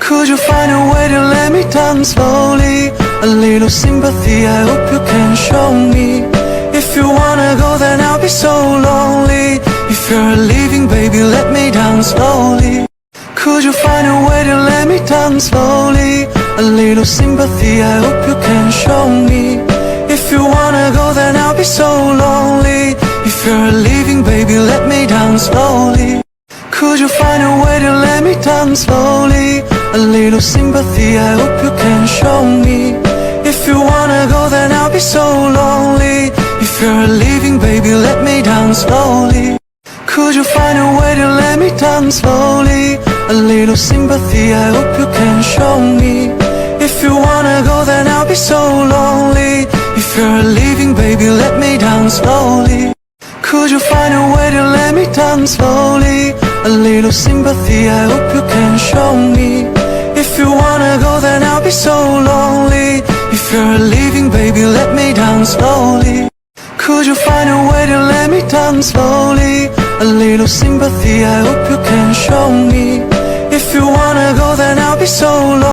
Could you find a way to let me down slowly? A little sympathy, I hope you can show me. If you wanna go, then I'll be so lonely. If you're leaving, baby, let me down slowly. Could you find a way to let me down slowly? A little sympathy, I hope you can show me. If you wanna go, then I'll be so lonely. If you're leaving, baby, let me down slowly. Could you find a way to let me down slowly? A little sympathy, I hope you can show me. If you wanna go, then I'll be so lonely. If you're leaving, baby, let me down slowly. Could you find a way to let me down slowly? A little sympathy, I hope you can show me. If you wanna go, then I'll be so lonely. If you're leaving, baby, let me down slowly. Could you find a way to let me down slowly? A little sympathy, I hope you can show me. If you wanna go, then I'll be so lonely. If you're leaving, baby, let me down slowly. Could you find a way to let me down slowly? A little sympathy, I hope you can show me. If you wanna go, then I'll be so lonely.